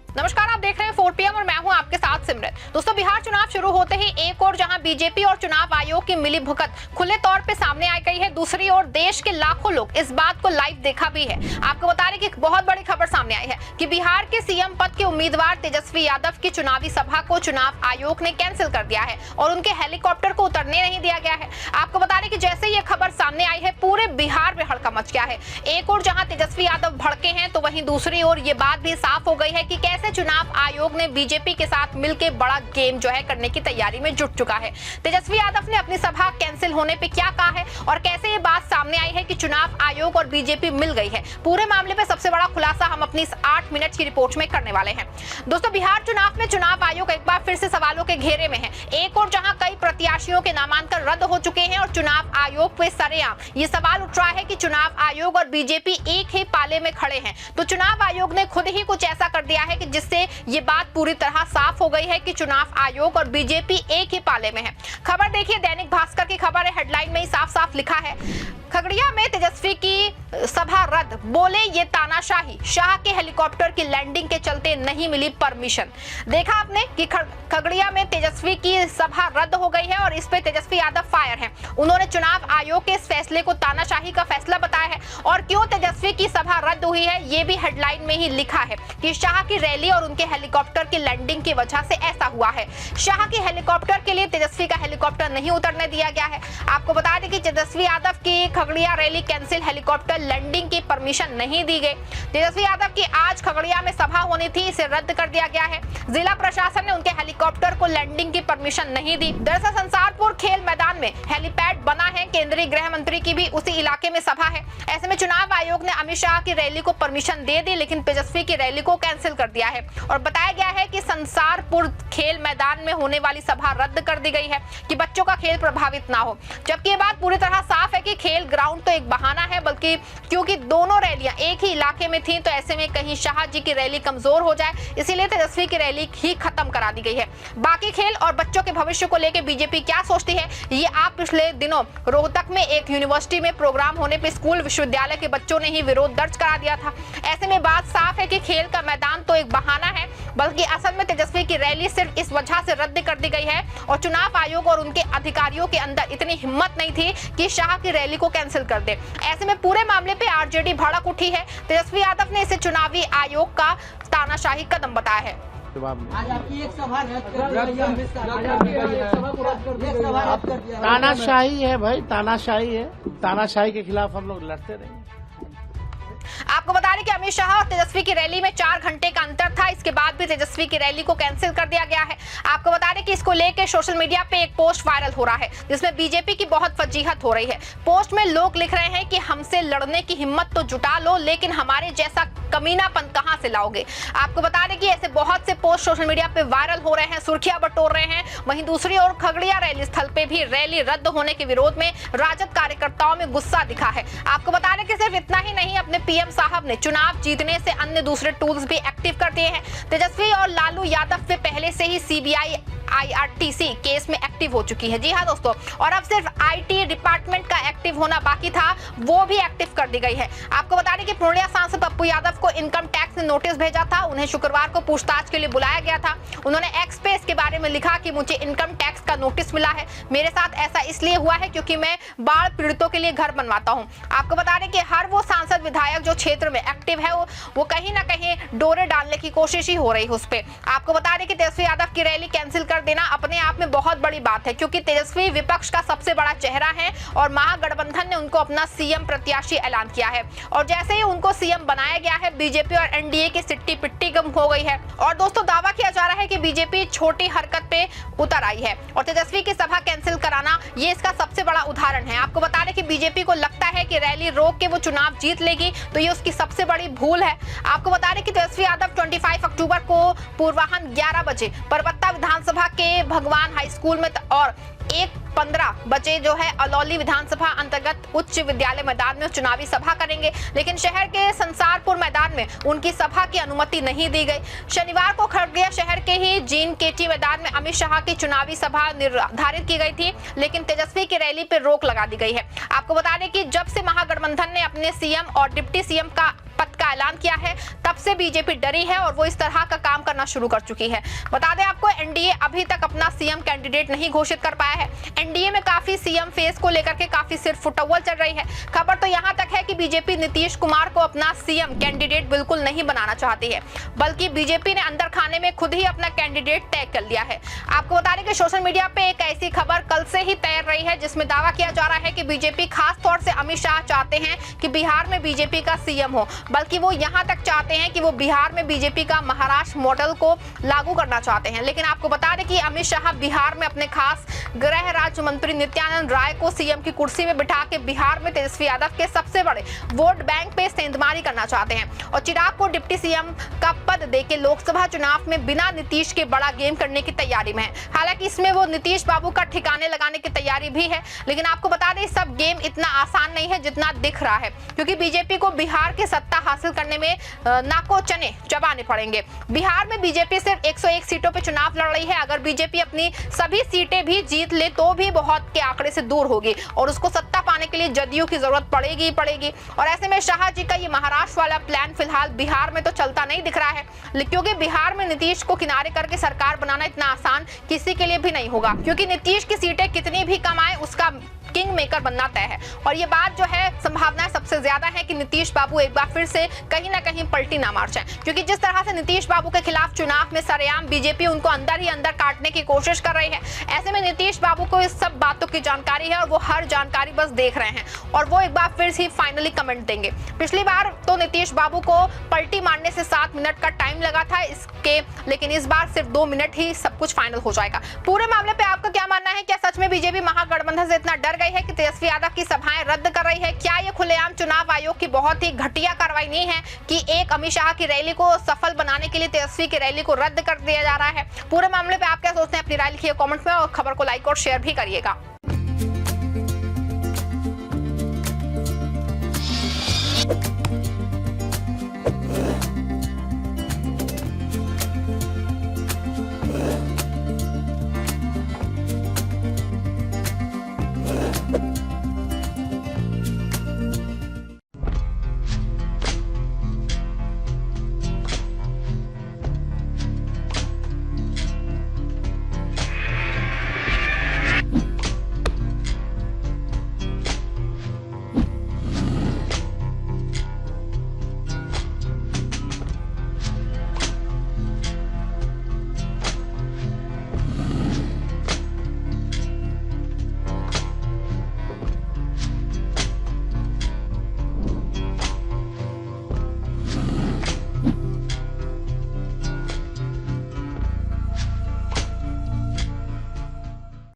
नमस्कार, आप देख रहे हैं 4 PM और मैं हूं आपके साथ सिमरन। दोस्तों, बिहार चुनाव शुरू होते ही एक और जहां बीजेपी और चुनाव आयोग की मिली भुगत खुले तौर पे सामने आ गई है, दूसरी ओर देश के लाखों लोग इस बात को लाइव देखा भी है। आपको बता दें कि एक बहुत बड़ी खबर सामने आई है कि बिहार के सीएम पद के उम्मीदवार तेजस्वी यादव की चुनावी सभा को चुनाव आयोग ने कैंसिल कर दिया है और उनके हेलीकॉप्टर को उतरने नहीं दिया गया है। आपको बता दें कि जैसे ये खबर सामने आई है, पूरे बिहार में हड़कंप मच गया है। एक और जहां तेजस्वी यादव भड़के हैं, तो वहीं दूसरी ओर ये बात भी साफ हो गई है कि कैसे चुनाव आयोग ने बीजेपी के साथ मिलकर बड़ा गेम जो है करने की तैयारी में जुट चुका है। तेजस्वी यादव ने अपनी सभा कैंसिल होने पे क्या कहा है और कैसे ये बात सामने आई है कि चुनाव आयोग और बीजेपी मिल गई है, पूरे मामले पे सबसे बड़ा खुलासा हम अपनी इस 8 मिनट की रिपोर्ट में करने वाले हैं। दोस्तों, बिहार चुनाव में चुनाव आयोग एक बार फिर से सवालों के घेरे में है। एक और जहां कई प्रत्याशियों के नामांकन रद्द हो चुके हैं और चुनाव आयोग पे सरेआम ये सवाल उठ रहा है कि चुनाव आयोग और बीजेपी एक ही पाले में खड़े हैं, तो चुनाव आयोग ने खुद ही कुछ ऐसा कर दिया है कि जिससे ये बात पूरी तरह साफ हो गई है कि चुनाव आयोग और बीजेपी एक ही पाले में है। खबर देखिए, दैनिक भास्कर की खबर है, हेडलाइन में ही साफ साफ लिखा है, खगड़िया में तेजस्वी की सभा रद्द, बोले ये तानाशाही, शाह के हेलीकॉप्टर की लैंडिंग के चलते नहीं मिली परमिशन। देखा आपने कि खगड़िया में तेजस्वी की सभा रद्द हो गई है और इस पे तेजस्वी यादव फायर हैं। उन्होंने चुनाव आयोग के इस फैसले को तानाशाही का फैसला बताया है और क्यों तेजस्वी की सभा रद्द हुई है ये भी हेडलाइन में ही लिखा है कि शाह की रैली और उनके हेलीकॉप्टर की लैंडिंग की वजह से ऐसा हुआ है। शाह की हेलीकॉप्टर के लिए तेजस्वी का हेलीकॉप्टर नहीं उतरने दिया गया है। आपको बता दें कि तेजस्वी यादव की Khagaria rally cancel, helicopter landing की परमिशन नहीं दी गई। तेजस्वी यादव की आज खगड़िया में सभा होनी थी, इसे रद्द कर दिया गया है। जिला प्रशासन ने उनके हेलीकॉप्टर को लैंडिंग की परमिशन नहीं दी। दरअसल संसारपुर खेल मैदान में हेलीपैड बना है, केंद्रीय गृह मंत्री की भी उसी इलाके में सभा है। ऐसे में चुनाव आयोग ने अमित शाह की रैली को परमिशन दे दी, लेकिन तेजस्वी की रैली को कैंसिल कर दिया है और बताया गया है कि संसारपुर खेल मैदान में होने वाली सभा रद्द कर दी गई है कि बच्चों का खेल प्रभावित ना हो। जबकि ये बात पूरी तरह साफ है कि खेल ग्राउंड तो एक बहाना है, बल्कि क्योंकि दोनों रैलियां एक ही इलाके में थी, तो ऐसे में कहीं शाह जी की रैली कमजोर हो जाए, इसीलिए तेजस्वी की रैली ही खत्म करा दी गई है। बाकी खेल और बच्चों के भविष्य को लेकर बीजेपी क्या सोचती है, ये आप पिछले दिनों रोहतक में एक यूनिवर्सिटी में प्रोग्राम होने पर स्कूल विश्वविद्यालय के बच्चों ने ही विरोध दर्ज करा दिया था। ऐसे में बात साफ है कि खेल का मैदान तो एक बहाना है, बल्कि असल में तेजस्वी की रैली सिर्फ इस वजह से रद्द कर दी गई है और चुनाव आयोग और उनके अधिकारियों के अंदर इतनी हिम्मत नहीं थी कि शाह की रैली को कैंसिल कर दे। ऐसे में पूरे मामले पे आरजेडी भड़क उठी है। तेजस्वी यादव ने इसे चुनावी आयोग का तानाशाही कदम बताया है। आज आपकी एक सभा तानाशाही है भाई, तानाशाही है। तानाशाही के खिलाफ हम लोग लड़ते रहेंगे। आपको बता दें कि अमित शाह और तेजस्वी की रैली में 4 घंटे का अंतर था, इसके बाद भी तेजस्वी की रैली को कैंसिल कर दिया गया है। आपको बता दें कि इसको लेकर सोशल मीडिया पे एक पोस्ट वायरल हो रहा है जिसमें बीजेपी की बहुत फजीहत हो रही है। पोस्ट में लोग लिख रहे हैं कि हमसे लड़ने की हिम्मत तो जुटा लो, लेकिन हमारे जैसा कमीनापन कहां से लाओगे। आपको बता दें कि ऐसे बहुत से पोस्ट सोशल मीडिया पे वायरल हो रहे हैं, सुर्खियां बटोर रहे हैं। वहीं दूसरी ओर खगड़िया रैली स्थल पे भी रैली रद्द होने के विरोध में राजद कार्यकर्ताओं में गुस्सा दिखा है। आपको बता दें कि सिर्फ इतना ही नहीं, अपने पीएम साहब ने चुनाव जीतने से अन्य दूसरे टूल्स भी एक्टिव कर दिए हैं। तेजस्वी और लालू यादव पे पहले से ही सीबीआई IRTC केस में एक्टिव हो चुकी है। जी हाँ दोस्तों, और अब सिर्फ IT डिपार्टमेंट का एक्टिव होना बाकी था, वो भी एक्टिव कर दी गई है। आपको बता दें कि पूर्णिया सांसद पप्पू यादव को इनकम टैक्स ने नोटिस भेजा था, उन्हें शुक्रवार को पूछताछ के लिए बुलाया गया था। उन्होंने एक्स पे इसके बारे में लिखा कि मुझे इनकम टैक्स का नोटिस मिला है, मेरे साथ ऐसा इसलिए हुआ है क्योंकि मैं बाढ़ पीड़ितों के लिए घर बनवाता हूँ। आपको बता दें कि हर वो सांसद विधायक जो क्षेत्र में एक्टिव है वो कहीं ना कहीं डोरे डालने की कोशिश ही हो रही है उस पर। आपको बता दें कि तेजस्वी यादव की रैली कैंसिल कर देना अपने आप में बहुत बड़ी बात है, क्योंकि तेजस्वी विपक्ष का सबसे बड़ा चेहरा है और महागठबंधन ने उनको अपना सीएम प्रत्याशी ऐलान किया है और जैसे ही उनको सीएम बनाया गया है, बीजेपी और एनडीए की सिट्टी पिट्टी गम हो गई है। और दोस्तों, दावा किया जा रहा है कि बीजेपी छोटी हरकत पे उतर आई है और तेजस्वी की सभा कैंसिल कराना ये इसका सबसे बड़ा उदाहरण है। आपको बता दें कि बीजेपी को लगता है कि रैली रोक के वो चुनाव जीत लेगी, तो ये उसकी सबसे बड़ी भूल है। आपको बता दें कि तेजस्वी यादव 25 अक्टूबर को पूर्वाह्न 11 बजे परबत्ता विधानसभा के भगवान हाई स्कूल में और 1:15 बजे जो है अलौली विधानसभा अंतर्गत उच्च विद्यालय मैदान में चुनावी सभा करेंगे, लेकिन शहर के संसारपुर मैदान में उनकी सभा की अनुमति नहीं दी गई। शनिवार को खगड़िया शहर के ही जीन केटी मैदान में अमित शाह की चुनावी सभा निर्धारित की गई थी, लेकिन तेजस्वी की रैली पर रोक लगा दी गई है। आपको बता दें कि जब से महागठबंधन ने अपने सीएम और डिप्टी सीएम का पद का ऐलान किया है, तब इससे बीजेपी डरी है और वो इस तरह का काम करना शुरू कर चुकी है। बता दें आपको, एनडीए अभी तक अपना सीएम कैंडिडेट नहीं घोषित कर पाया है। एनडीए में काफी सीएम फेस को लेकर के काफी सिर फुटअव्वल चल रही है। खबर तो यहां तक है कि बीजेपी नीतीश कुमार को अपना सीएम कैंडिडेट बिल्कुल नहीं बनाना चाहती है, बल्कि बीजेपी ने अंदर खाने में खुद ही अपना कैंडिडेट तय कर लिया है। आपको बता दें कि सोशल मीडिया पे एक ऐसी खबर कल से ही तैर रही है जिसमें दावा किया जा रहा है कि बीजेपी खास तौर से अमित शाह चाहते हैं कि बिहार में बीजेपी का सीएम हो, बल्कि वो यहां तक चाहते हैं कि वो बिहार में बीजेपी का महाराष्ट्र मॉडल को लागू करना चाहते हैं। लेकिन आपको बता दें कि अमित शाह बिहार में अपने खास गृह राज्य मंत्री नित्यानंद राय को सीएम की कुर्सी में बिठा के बिहार में तेजस्वी यादव के सबसे बड़े वोट बैंक पे सेंधमारी करना चाहते हैं और चिराग को डिप्टी सीएम का पद देके लोकसभा चुनाव में बिना नीतीश के बड़ा गेम करने की तैयारी में है। हालांकि इसमें वो नीतीश बाबू का ठिकाने लगाने की तैयारी भी है, लेकिन आपको बता दें सब गेम इतना आसान नहीं है जितना दिख रहा है, क्योंकि बीजेपी को बिहार की सत्ता हासिल करने में नाको चने चबाने पड़ेंगे। बिहार में बीजेपी सिर्फ 101 सीटों पे चुनाव लड़ रही है। अगर बीजेपी अपनी सभी सीटें भी जीत ले तो भी बहुत के आंकड़े से दूर होगी और उसको सत्ता पाने के लिए जदयू की जरूरत पड़ेगी ही पड़ेगी। और ऐसे में शाह जी का ये महाराष्ट्र वाला प्लान फिलहाल बिहार में तो चलता नहीं दिख रहा है, क्योंकि बिहार में नीतीश को किनारे करके सरकार बनाना इतना आसान किसी के लिए भी नहीं होगा, क्योंकि नीतीश की सीटें कितनी भी कम आए उसका किंग मेकर बनना तय है। और ये बात जो है संभावना सबसे ज्यादा है कि नीतीश बाबू एक बार फिर से कहीं ना कहीं पलटी ना मार जाए, क्योंकि जिस तरह से नीतीश बाबू के खिलाफ चुनाव में सरेआम बीजेपी उनको अंदर ही अंदर काटने की कोशिश कर रही है। ऐसे में नीतीश बाबू को इस सब बातों की जानकारी है और वो हर जानकारी बस देख रहे हैं और वो एक बार फिर से फाइनली कमेंट देंगे। पिछली बार तो नीतीश बाबू को पलटी मारने से 7 मिनट का टाइम लगा था इसके, लेकिन इस बार सिर्फ 2 मिनट ही सब कुछ फाइनल हो जाएगा। पूरे मामले पे आपका क्या मानना है? क्या सच में बीजेपी महागठबंधन से इतना डर गई है कि तेजस्वी यादव की सभाएं रद्द कर रही है? क्या ये खुलेआम चुनाव आयोग की बहुत ही घटिया कार्रवाई नहीं है कि एक अमित शाह की रैली को सफल बनाने के लिए तेजस्वी की रैली को रद्द कर दिया जा रहा है? पूरे मामले पे आप क्या सोचते हैं? अपनी राय लिखिए कमेंट में और खबर को लाइक और शेयर भी करिएगा।